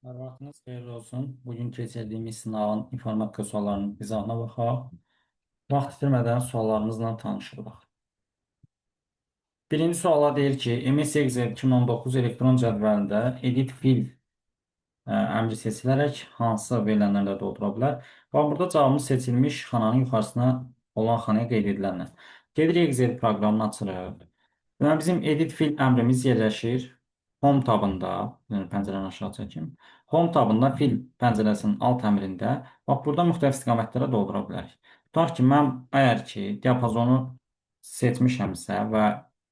Hər vaxtınız xeyirli olsun. Bugün keçirdiyimiz sınavın informatika suallarının izahına baxaq. Vaxt itirmədən suallarımızla tanışırıq. Birinci suala deyir ki, MSX 2019 elektron cədvəlində edit fill əmri seçilərək hansı verilənlərlə doldura bilər? Və burada cavabımız seçilmiş xananın yuxarısına olan xanaya qeyd edilənlər. Gedirik Excel proqramını açırıq. Deməli, bizim edit fill əmrimiz yerləşir Home tabında, yəni pəncərəni aşağı çəkim. Home tabında fill pəncərəsinin alt əmrində, bax, burada müxtəlif istiqamətlərə doldura bilərik. Tutaq ki, mən əgər ki, diapazonu seçmişəmsə və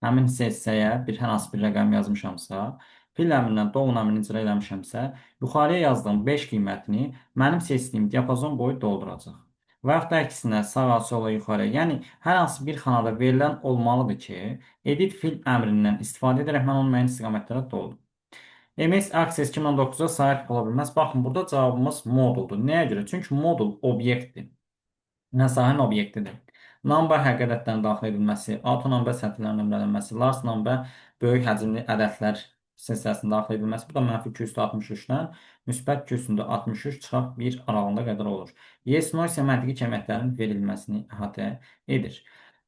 həmin hissəyə hər hansı bir rəqəm yazmışamsa, fill əmrindən dolun əmrini icra eləmişəmsə, yuxarıya yazdığım 5 qiymətini mənim seçdiyim diapazon boyu dolduracaq. Və yaxud da əksinə sağa, sola, yuxarıya. Yəni hər hansı bir xanada verilən olmalıdır ki, edit fill əmrindən istifadə edərək mən onu müəyyən istiqamətlərə doldum. MS Access 2009-a sahib ola bilməz. Baxın, burada cavabımız moduldur. Nəyə görə? Çünki modul obyektdir. Sahənin obyektidir. Number həqiqətən daxil edilməsi, autonumber sətirlərin nömrələnməsi, last number böyük həcmli ədədlər silsiləsinin daxil edilməsi, bu da mənfi 263-dən müsbət 263 çıxaq 1 aralığında qədər olur. Yes, no isə məntiqi əməklərin verilməsini əhatə edir.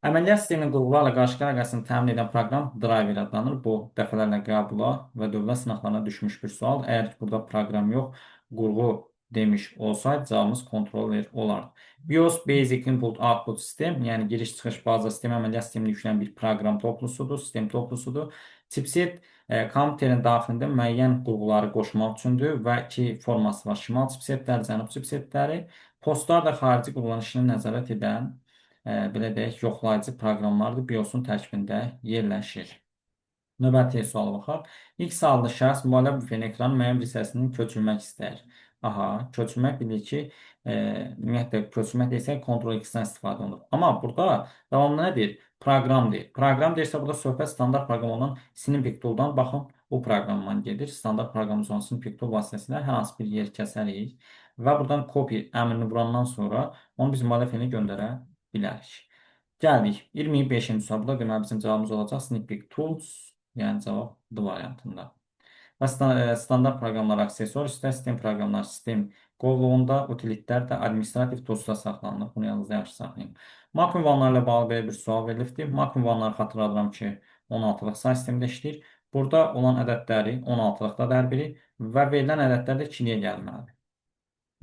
Əməliyyat sisteminin qurğularla qarşı əlaqəsini təmin edən proqram driver adlanır. Bu, dəfələrlə qəbula və dövlət sınaqlarına düşmüş bir sual. Əgər burada proqram yox, qurğu demiş olsaydı, cavabımız kontroller olardı. BIOS Basic Input Output sistem, yəni giriş-çıxış baza sistemi əməliyyat sistemini yükləyən bir proqram toplusudur, sistem toplusudur. Chipset kompüterin daxilində müəyyən qurğuları qoşmaq üçündür və iki forması var. Şimal chipsetləri, cənub chipsetləri. Postlar da xarici qurğulanışını nəzarət edən, belə deyək, yoxlayıcı proqramlardır, BIOS-un tərkibində yerləşir. Növbəti suala baxaq. X adlı şəxs mübaliğə büfenin ekranın müəyyən bir hissəsini köçürmək istər. Aha, köçürmək bilir ki, ümumiyyətlə köçürmək desək, Ctrl X-dən istifadə olunur. Amma burada davamlı nə deyir? Proqram deyir. Proqram deyirsə, burada söhbət standart proqram olan Snippet tool'dan baxın, bu proqramdan gedir. Standart proqramımız olan Snippet tool vasitəsilə hər hansı bir yer kəsərik və buradan copy əmrini vurandan sonra onu biz mübaliğə büfeyinə göndərə bilərik. Gəldik. 25-ci sual. Burada deməli bizim cavabımız olacaq Snippet Tools, yəni cavab D variantında. Və standart proqramlar aksessuar üstə, sistem proqramlar sistem qovluğunda, utilitlər də administrativ dosya saxlanılır. Bunu yalnızca yaxşı saxlayın. Mak ünvanları ilə bağlı belə bir sual verilibdir. Mak ünvanları xatırladıram ki, 16-lıq say sistemdə işləyir. Burada olan ədədləri 16-lıqda hər biri və verilən ədədlər də 2-liyə gəlməlidir.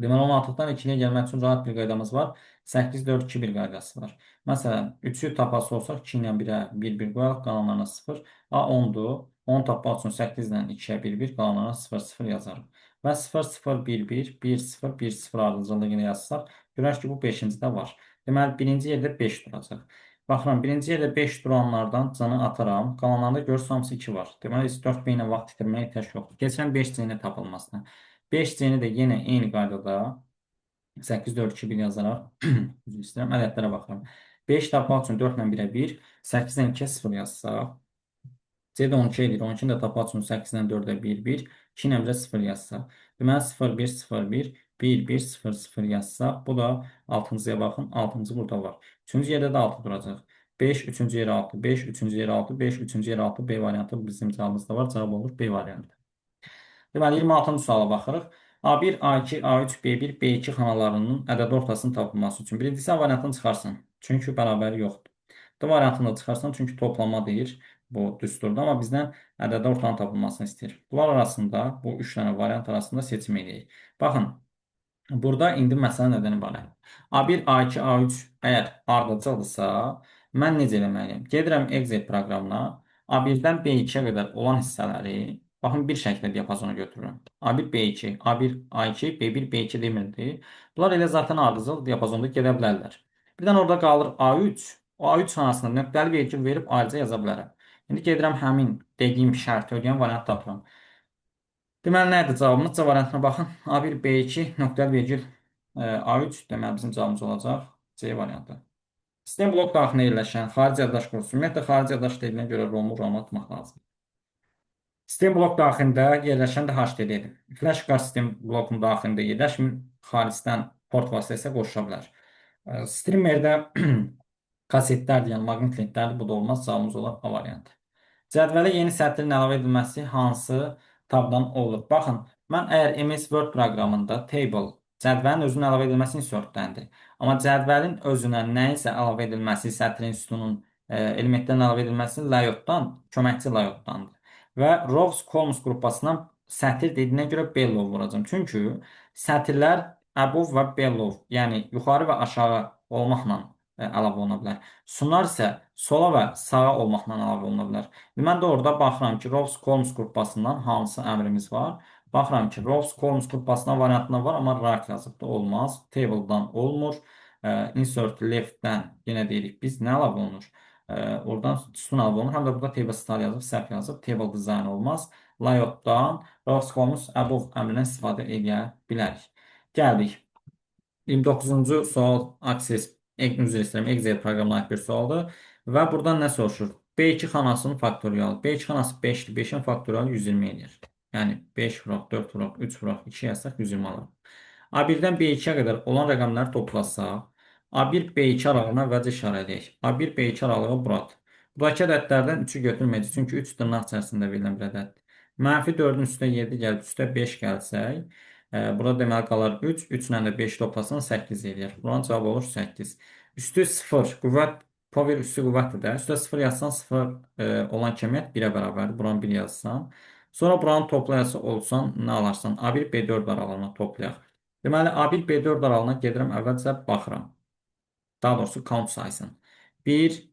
Deməli, 16-dan 2-liyə gəlmək üçün rahat bir qaydamız var. 8-4-2-1 qaydası var. Məsələn, 3-ü tapası olsaq, 2 ilə 1-ə 1-1 qoyalım, qalanlarına 0. A 10-dur. 10 tapmaq üçün 8 ilə 2-yə 1-1, qalanlarına 0-0 yazarım. Və 0-0-1-1, 1-0, 1-0 ardıcılığı ilə yazsaq, görək ki, bu 5-ci də var. Deməli, birinci yerdə 5 duracaq. Baxıram, birinci yerdə 5 duranlardan canı ataram. Qalanlarında görürsünüz, hamısı 2 var. Deməli, 4B ilə vaxt itirməyə ehtiyac yoxdur. Keçirəm 5C-nin tapılmasına. 5C-ni də yenə eyni qaydada 8, 4, 2, 1 yazaraq üzr istəyirəm, ədədlərə baxıram. 5 tapmaq üçün 4 ilə 1-ə 1, 8-dən 2-yə 0 yazsaq, C-də 12 edir, 12-ni də tapmaq üçün 8-dən 4-ə 1, 1, 2 ilə 1-ə 0 yazsaq. Deməli, 0, 1, 0, 1, 1, 1, 0, 0 yazsaq, bu da 6-cıya baxın, 6-cı burada var. 3-cü yerdə də 6 duracaq. 5, 3-cü yerə 6, 5, 3-cü yerə 6, 5, 3-cü yerə 6, B variantı bizim cavabımızda var. Cavab olur B variantı. Deməli, 26-cı suala baxırıq. A1, A2, A3, B1, B2 xanalarının ədəd ortasının tapılması üçün birincisi A variantını çıxarsın. Çünki bərabəri yoxdur. D variantını da çıxarsan, çünki toplama deyir bu düsturda, amma bizdən ədəd ortanın tapılmasını istəyir. Bunlar arasında, bu 3 dənə variant arasında seçim edək. Baxın, burada indi məsələ nədən ibarət? A1, A2, A3 əgər ardıcıldırsa, mən necə eləməliyim? Gedirəm Excel proqramına, A1-dən B2-yə qədər olan hissələri, baxın, bir şəkildə diapazona götürürəm. A1, B2, A1, A2, B1, B2 demirdi. Bunlar elə zaten ardıcıl diapazonda gedə bilərlər. Birdən orada qalır A3. O A3 xanasında nöqtəli vergül verib ayrıca yaza bilərəm. İndi gedirəm həmin dediyim şərti ödəyən variant tapıram. Deməli, nədir cavabımız? C variantına baxın. A1, B2, nöqtəli vergül A3 deməli bizim cavabımız olacaq C variantı. Sistem blok daxilində yerləşən xarici yaddaş qursu. Ümumiyyətlə, xarici yaddaş dediyinə görə romu roma atmaq lazım. Sistem blok daxilində yerləşən də HDD-dir. Flash kart sistem blokun daxilində yerləşmir, xaricdən port vasitəsilə qoşula bilər. Streamerdə kasetlərdir, yəni maqnit lentlərdir, bu da olmaz, cavabımız olar A variantı. Cədvələ yeni sətrin əlavə edilməsi hansı tabdan olur? Baxın, Mən əgər MS Word proqramında table cədvəlin özünün əlavə edilməsi insertdəndir. Amma cədvəlin özünə nəyisə əlavə edilməsi, sətrin, sütunun elementlərin əlavə edilməsi layoutdan, köməkçi layoutdandır. Və rows columns qrupasından sətir dediyinə görə below vuracağım. Çünki sətirlər above və below, yəni yuxarı və aşağı olmaqla əlavə oluna bilər. Sütunlar isə sola və sağa olmaqla əlavə oluna bilər. Mən də orada baxıram ki, rows columns qrupasından hansı əmrimiz var. Baxıram ki, rows columns qrupasından variantından var, amma right yazıbda olmaz. Table'dan olmur. Insert left'dən yenə deyirik biz nə əlavə olunur? Oradan sütun əlavə olunur. Həm də burada table style yazıb, səhv yazıb. Table design olmaz. Layout'dan rows columns above əmrindən istifadə edə bilərik. Gəldik. 29-cu sual Access, üzr istəyirəm, Excel proqramına aid bir sualdır. Və buradan nə soruşur? B2 xanasının faktorialı. B2 xanası 5-dir. 5-in faktorialı 120 edir. Yəni 5 vuraq, 4 vuraq, 3 vuraq, 2 yazsaq 120 alır. A1-dən B2-yə qədər olan rəqəmləri toplasaq, A1 B2 aralığına əvvəlcə işarə edək. A1 B2 aralığı buradır. Buradakı ədədlərdən 3-ü götürməyəcək, çünki 3 dırnaq içərisində verilən bir ədəddir. Mənfi 4-ün üstə 7 gəlib, üstə 5 gəlsək, burada deməli qalar 3. 3 ilə də 5 toplasan 8 eləyər. Buranın cavabı olur 8. Üstü 0. Qüvvət, power üstü qüvvətdir də. Üstə 0 yazsan 0 olan kəmiyyət 1-ə bərabərdir. Buranı 1 yazsan. Sonra buranı toplayası olsan nə alarsan? A1, B4 aralığına toplayaq. Deməli, A1, B4 aralığına gedirəm, əvvəlcə baxıram. Daha doğrusu count sayısın. 1,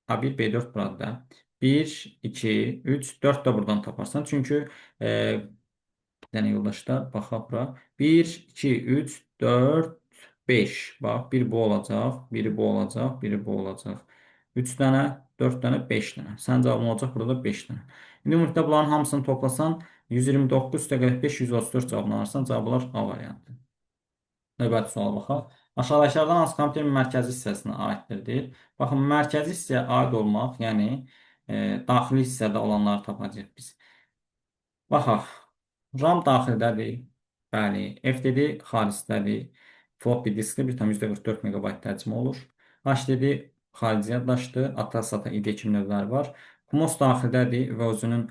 A1, B4 burada da. 1, 2, 3, 4 də buradan taparsan. Çünki bir dənə yoldaşlar, baxaq bura. 1, 2, 3, 4, 5. Bax, biri bu olacaq, biri bu olacaq, biri bu olacaq. 3 dənə, 4 dənə, 5 dənə. Sənin cavabın olacaq burada 5 dənə. İndi ümumiyyətlə bunların hamısını toplasan 129 üstəgəlib 5, 134 cavabını alırsan, cavab olar A variantı. Növbəti suala baxaq. Aşağıdakılardan hansı kompüterin mərkəzi hissəsinə aiddir deyir. Baxın, mərkəzi hissəyə aid olmaq, yəni daxili hissədə olanları tapacağıq biz. Baxaq. RAM daxildədir. Bəli. FDD xaricdədir. Floppy diskdə 1,44 MB həcmi olur. HDD xarici yaddaşdır. ATA-SATA ID kimi növləri var. CMOS daxildədir və özünün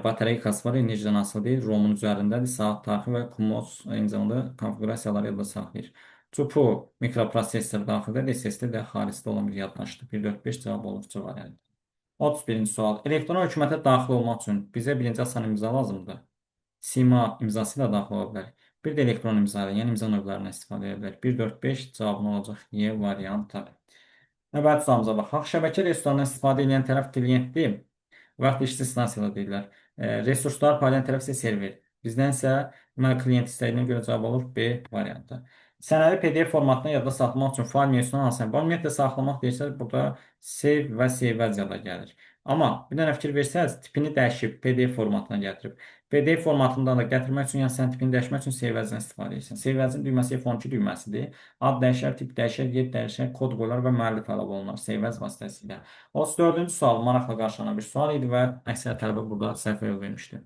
batareykası var. Enerjidən asılı deyil. ROM-un üzərindədir. Saat tarixi və CMOS eyni zamanda konfigurasiyaları yadda saxlayır. CPU mikroprosesor daxildədir. SSD də xaricdə olan bir yaddaşdır. 145 cavab olur C variantı. 31-ci sual. Elektron hökumətə daxil olmaq üçün bizə birinci asan imza lazımdır. Sima imzası ilə daxil ola bilər. Bir də elektron imza ilə, yəni imza növlərindən istifadə edə bilər. 1, 4, 5 cavabın olacaq Y variantı. Növbəti sualımıza baxaq. Şəbəkə resurslarından istifadə edən tərəf klientdir. Və yaxud da istisnası ilə deyirlər. Resurslar paylayan tərəf isə server. Bizdən isə deməli klient istədiyinə görə cavab olur B variantı. Sənədi PDF formatında yadda saxlamaq üçün fayl menüsündən hansı? Bu ümumiyyətlə saxlamaq deyirsə, burada save və save as yada gəlir. Amma bir dənə fikir versəz, tipini dəyişib PDF formatına gətirib. PDF formatında da gətirmək üçün, yəni sən tipini dəyişmək üçün save as-dən istifadə edirsən. Save as-in düyməsi F12 düyməsidir. Ad dəyişər, tip dəyişər, yer dəyişər, kod qoyular və müəllif əlavə olunur save as vasitəsilə. 34-cü sual maraqla qarşılanan bir sual idi və əksər tələbə burada səhvə yol vermişdi.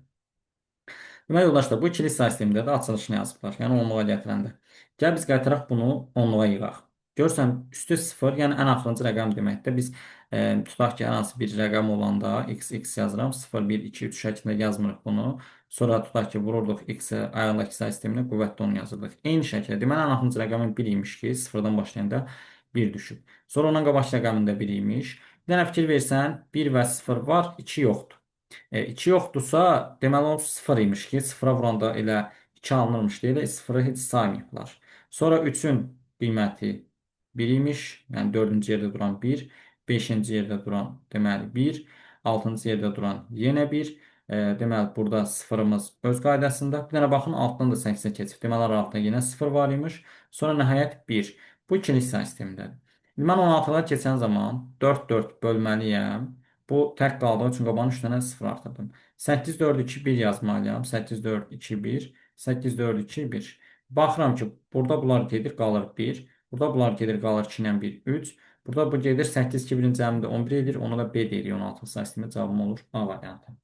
Demək yoldaşlar, bu ikili say sistemində də açılışını yazıblar. Yəni onluğa gətirəndə. Gəl biz qaytaraq bunu onluğa yığaq. Görürsən, üstü 0, yəni ən axırıncı rəqəm deməkdir. Biz tutaq ki, hər hansı bir rəqəm olanda x yazıram. 0, 1, 2, 3 şəklində yazmırıq bunu. Sonra tutaq ki, vururduq x-ə ayağındakı say sisteminə qüvvətlə onu yazırdıq. Eyni şəkildə. Deməli, ən axırıncı rəqəmin 1 imiş ki, 0-dan başlayanda 1 düşüb. Sonra ondan qabaq rəqəmində 1 imiş. Bir dənə fikir versən, 1 və 0 var, 2 yoxdur. 2 yoxdursa, deməli o 0 imiş ki, 0-a vuranda elə 2 alınırmış deyə 0-ı heç saymayıblar. Sonra 3-ün qiyməti 1 imiş, yəni 4-cü yerdə duran 1, 5-ci yerdə duran deməli 1, 6-cı yerdə duran yenə 1. Deməli, burada 0-ımız öz qaydasında. Bir dənə baxın, altdan da 8-ə keçib. Deməli, aralıqda yenə 0 var imiş. Sonra nəhayət 1. Bu ikili hissə sistemindədir. Mən 16-lar keçən zaman 4 bölməliyəm. Bu tək qaldığı üçün qabağına 3 dənə 0 artırdım. 8, 4, 2, 1 yazmalıyam. 8, 4, 2, 1. 8, 4, 2, 1. Baxıram ki, burada bunlar gedir, qalır 1. Burada bunlar gedir, qalır 2 ilə 1, 3. Burada bu gedir, 8, 2, 1-in cəmində 11 edir. Ona da B deyirik, 16 say sistemi cavabım olur A variantı.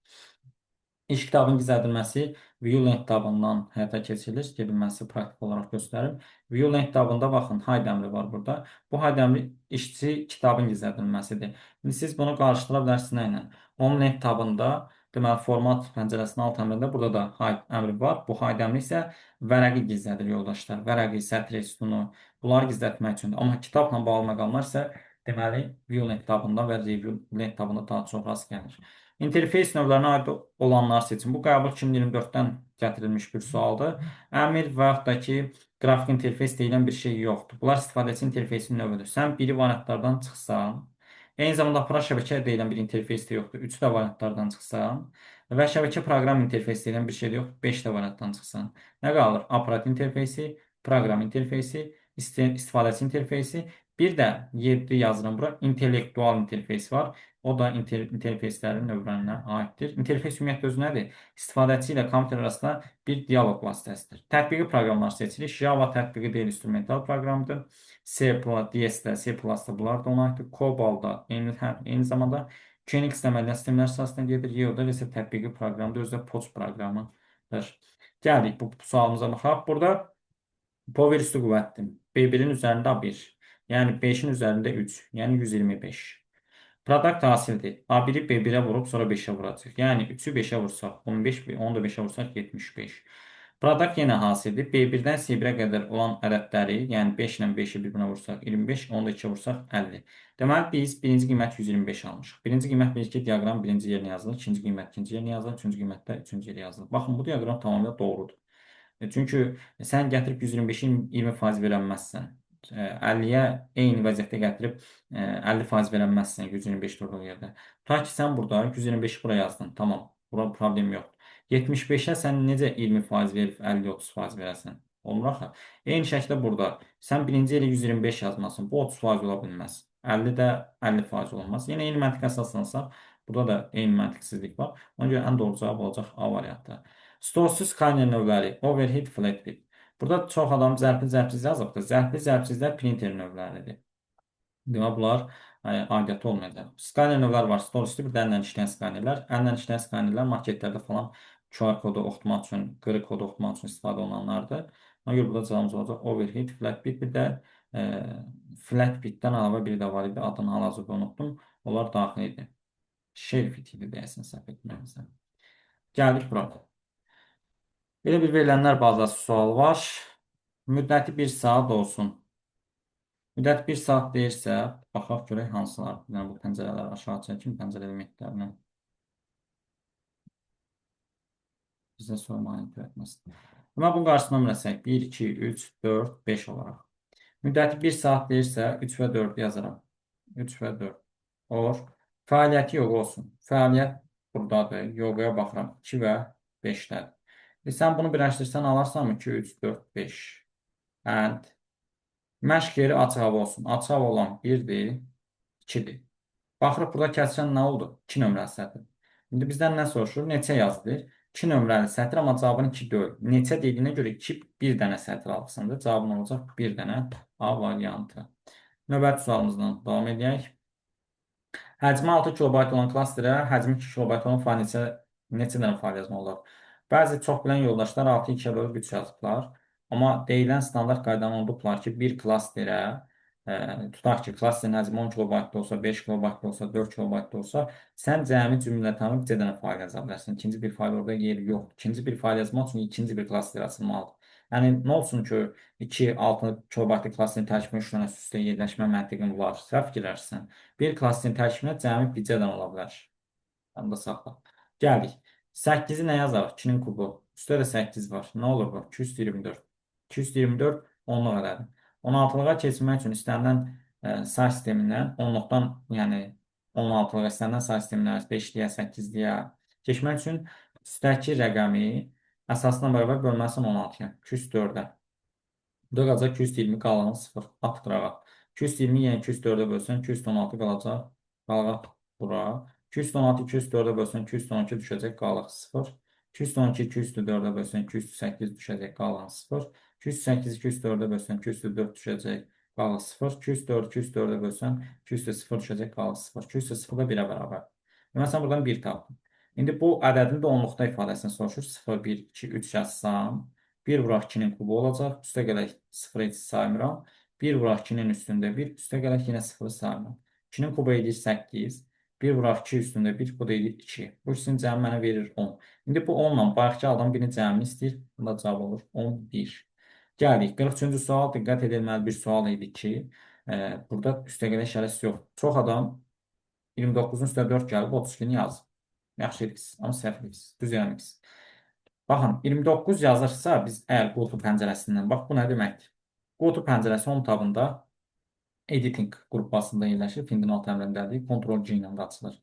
İş kitabın gizlədilməsi Viewlent kitabından həyata keçirilir. Gedilməsi praktik olaraq göstərir. Viewlent kitabında baxın, hide əmri var burada. Bu hide əmri işçi kitabın gizlədilməsidir. İndi siz bunu qarşıdıra bilərsiniz nə ilə? Omnet kitabında Deməli, format pəncərəsinin alt əmrində burada da hide əmri var. Bu hide əmri isə vərəqi gizlədir yoldaşlar. Vərəqi, sətri, sütunu bunları gizlətmək üçündür. Amma kitabla bağlı məqamlar isə deməli, ViewNet kitabında və ReviewNet kitabında daha çox rast gəlir. İnterfeys növlərinə aid olanlar seçin. Bu qəbul 2024-dən gətirilmiş bir sualdır. Əmr və yaxud da ki, qrafik interfeys deyilən bir şey yoxdur. Bunlar istifadəçi interfeysin növüdür. Sən biri variantlardan çıxsan, eyni zamanda apparat şəbəkə deyilən bir interfeys də yoxdur. 3 də variantlardan çıxsan və şəbəkə proqram interfeysi deyilən bir şey də yoxdur. 5 də variantdan çıxsan. Nə qalır? Aparat interfeysi, proqram interfeysi, istifadəçi interfeysi, bir də 7 yazıram bura, intellektual interfeys var. O da interfeyslərin növlərinə aiddir. Interfeys ümumiyyətlə özü nədir? İstifadəçi ilə kompüter arasında bir dialoq vasitəsidir. Tətbiqi proqramlar seçilir. Java tətbiqi deyil, instrumental proqramdır. C++, DS-də, C++-da bunlar da ona aiddir. COBOL-da eyni zamanda QNX əməliyyat sistemlər əsasında gedir. YODA isə tətbiqi proqramdır, özü də post proqramıdır. Gəldik bu sualımıza baxaq. Burada power üstü qüvvətdir. B1-in üzərində A1, yəni 5-in üzərində 3, yəni 125. Produkt hasildir. A1-i B1-ə vurub sonra 5-ə vuracaq. Yəni 3-ü 5-ə vursaq 15, onu da 5-ə vursaq 75. Produkt yenə hasildir. B1-dən C1-ə qədər olan ədədləri, yəni 5 ilə 5-i bir-birinə vursaq 25, onu da 2-ə vursaq 50. Deməli, biz birinci qiymət 125 almışıq. Birinci qiymət bilir ki, diaqram birinci yerinə yazılır, ikinci qiymət ikinci yerinə yazılır, üçüncü qiymət də üçüncü yerinə yazılır. Baxın, bu diaqram tamamilə doğrudur. Çünki sən gətirib 125-in 20% verənməzsən. 50-yə eyni vəziyyətdə gətirib 50% verənməzsən 125 durduğu yerdə. Tutaq ki, sən burada 125-i bura yazdın. Tamam, bura problem yoxdur. 75-ə sən necə 20% verib 50-yə 30% verəsən? Olmur axı. Eyni şəkildə burada sən birinci yerə 125 yazmasın. Bu 30% ola bilməz. 50 də 50% olmaz. Yenə eyni məntiq əsaslansa, burada da eyni məntiqsizlik var. Ona görə ən doğru cavab olacaq A variantı. Storsuz skayner növləri, overhead, flatbed. Burada çox adam zərfli zərfsiz yazıbdır. Zərfli zərfsizlər printer növləridir. Deməli, bunlar aidiyyatı olmayacaq. Skayner növləri var. Storsuzlu bir də əllə işləyən skaynerlər. Əllə işləyən skaynerlər marketlərdə falan QR kodu oxutmaq üçün, qırı kodu oxutmaq üçün istifadə olunanlardır. Ona görə burada cavabımız olacaq overhead, flatbed, bir də flatbeddən əlavə biri də var idi. Adını hal-hazırda unutdum. Onlar daxil idi. Shelfit idi deyəsən, səhv etmirəmsə. Gəldik bura. Belə bir verilənlər bazası sual var. Müddəti 1 saat olsun. Müddət 1 saat deyirsə, baxaq görək hansılar. Yəni, bu pəncərələr aşağı çəkim, pəncərə elementlərini bizə sormayın törətməsin. Demək, bunun qarşısına nömrəsək 1, 2, 3, 4, 5 olaraq. Müddəti 1 saat deyirsə, 3 və 4 yazaram. 3 və 4. Olur. Fəaliyyəti yox olsun. Fəaliyyət buradadır. Yoxaya baxıram. 2 və 5-dədir. Sən bunu birləşdirsən alarsanmı? 2, 3, 4, 5. And. Məşq yeri açıq hava olsun. Açıq hava olan 1-dir, 2-dir. Baxırıq, burada kəsişən nə oldu? 2 nömrəli sətr. İndi bizdən nə soruşur? Neçə yazılır? 2 nömrəli sətr, amma cavabın 2 deyil. Neçə dediyinə görə 2 bir dənə sətr alsındır. Cavabın olacaq 1 dənə A variantı. Növbəti sualımızdan davam edək. Həcmi 6 kilobayt olan klasterə həcmi 2 kilobayt olan fayl neçə dənə fayl yazmaq olar? Bəzi çox bilən yoldaşlar 6-2 bölüb 3 yazıblar. Amma deyilən standart qaydanı unudublar ki, bir klasterə tutaq ki, klasterin həcmi 10 kilobaytda olsa, 5 kilobaytda olsa, 4 kilobaytda olsa, sən cəmi cümlətanı bir dənə fayl yaza bilərsən. İkinci bir fayl orada yeri yox. İkinci bir fayl yazmaq üçün ikinci bir klaster açılmalıdır. Yəni, nə olsun ki, 2-6 kilobaytlı klasterin tərkibində 3 dənə üstə yerləşmə məntiqin var. Səhv fikirləşirsən. Bir klasterin tərkibində cəmi bircə dənə ola bilər. Yadında saxla. Gəldik. 8-i nə yazarıq? 2-nin kubu. Üstə də 8 var. Nə olur bu? 224. 224 onluq ədədir. 16-lığa keçirmək üçün istənilən say sistemindən 10-luqdan, yəni 16-lığa istənilən say sistemindən 5-liyə, 8-liyə keçmək üçün üstəki rəqəmi əsasına bərabər bölməlisən 16-ya. 204-ə. Bu da qalacaq 220 qalanı 0. Aptırağa. 220 yəni 204-ə bölsən 216 qalacaq. Qalaq bura. 216 204-ə bölsən 212 düşəcək. Qalaq 0. 212 204-ə bölsən 208 düşəcək. Qalaq 0. 208 204-ə bölsən 204 düşəcək. Qalaq 0. 204 204-ə bölsən 200 düşəcək. Qalaq 0. 200 da 1-ə bərabər. Deməli, sən buradan 1 tapdın. İndi bu ədədin də onluqda ifadəsini soruşur. 0, 1, 2, 3 yazsam. 1 vuraq 2-nin kubu olacaq. Üstə gələk 0-ı heç saymıram. 1 vuraq 2-nin üstündə 1. Üstə gələk yenə 0-ı saymıram. 2-nin kubu edir 8. 1 vuraq 2 üstündə 1, bu da 2. Bu ikisinin cəmi mənə verir 10. İndi bu 10 ilə bayaqki aldığım birini cəmini istəyir. Bunda cavab olur 11. Gəldik. 43-cü sual. Diqqət edilməli bir sual idi ki, burada üstəgələ işarəsi yox. Çox adam 29-un üstə 4 gəlib 32-ni yazıb. Yaxşı edirsiniz, amma səhv edirsiniz. Düz eləməksiniz. Baxın, 29 yazırsa biz əgər qoltuq pəncərəsindən, bax bu nə deməkdir? Qoltuq pəncərəsi onun tabında editing qrupasında yerləşir. Findin alt əmrindədir. Ctrl-G ilə qaçılır.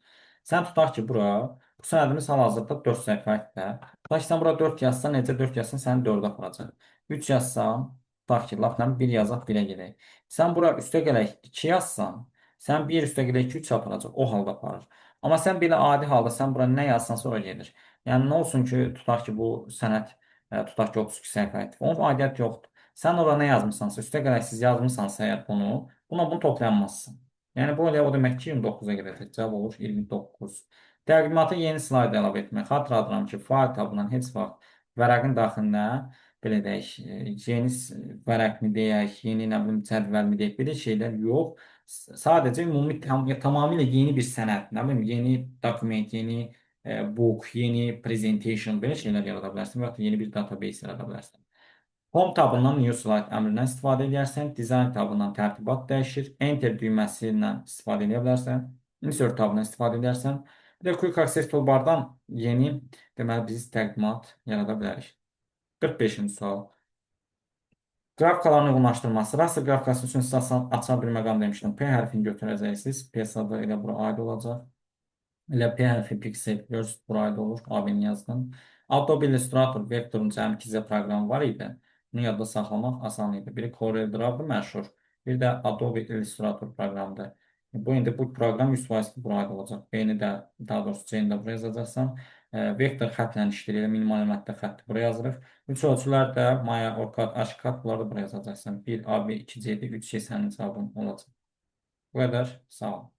Sən tutaq ki, bura, bu sənədimiz hal-hazırda 4 səhifəlikdə. Tutaq ki, sən bura 4 yazsan, necə 4 yazsan, səni 4-ə aparacaq. 3 yazsan, tutaq ki, lafla 1 yazaq, 1-ə gedək. Sən bura üstə gələk 2 yazsan, sən 1 üstə gələk 2, 3 aparacaq. O halda aparır. Amma sən belə adi halda, sən bura nə yazsansa ora gedir. Yəni, nə olsun ki, tutaq ki, bu sənəd, tutaq ki, 32 səhifəlikdir. Onun aidiyyəti yoxdur. Sən ora nə yazmısansa, üstə gələksiz yazmısansa əgər bunu toplanmazsın. Yəni bu elə o demək ki, 29-a gedəcək. Cavab olur 29. Təqdimata yeni slayd əlavə etmək. Xatırladıram ki, fayl tabından heç vaxt vərəqin daxilinə belə deyək, yeni vərəq mi deyək, yeni nə bilim cədvəl mi deyək, belə şeylər yox. Sadəcə ümumi tamamilə yeni bir sənəd, nə bilim yeni dokument, yeni book, yeni presentation belə şeylər yarada bilərsən və ya yeni bir database yarada bilərsən. Home tabından New Slide əmrindən istifadə edərsən. Design tabından tərtibat dəyişir. Enter düyməsindən istifadə edə bilərsən. Insert tabından istifadə edərsən. Bir də Quick Access Toolbardan yeni, deməli, biz təqdimat yarada bilərik. 45-ci sual. Qrafikaların uyğunlaşdırılması. Raster qrafikası üçün sizə açan bir məqam demişdim. P hərfini götürəcəksiniz. P sadə elə bura aid olacaq. Elə P hərfi Pixel Burst bura aid olur. AB-ni yazdım. Adobe Illustrator vektorun cəmi 2 proqramı var idi. Bunu yadda saxlamaq asan idi. Biri CorelDRAW-dır məşhur. Bir də Adobe Illustrator proqramıdır. İndi bu proqram 100% bura aid olacaq. B-ni də, daha doğrusu C-ni də buraya yazacaqsan. Vektor xətlə işləyir. Minimal əməkdə xətti buraya yazırıq. Üç ölçülər də Maya, Orkad, Aşkat bunları da buraya yazacaqsan. 1 AB, 2 CD, 3 C sənin cavabın olacaq. Bu qədər. Sağ olun.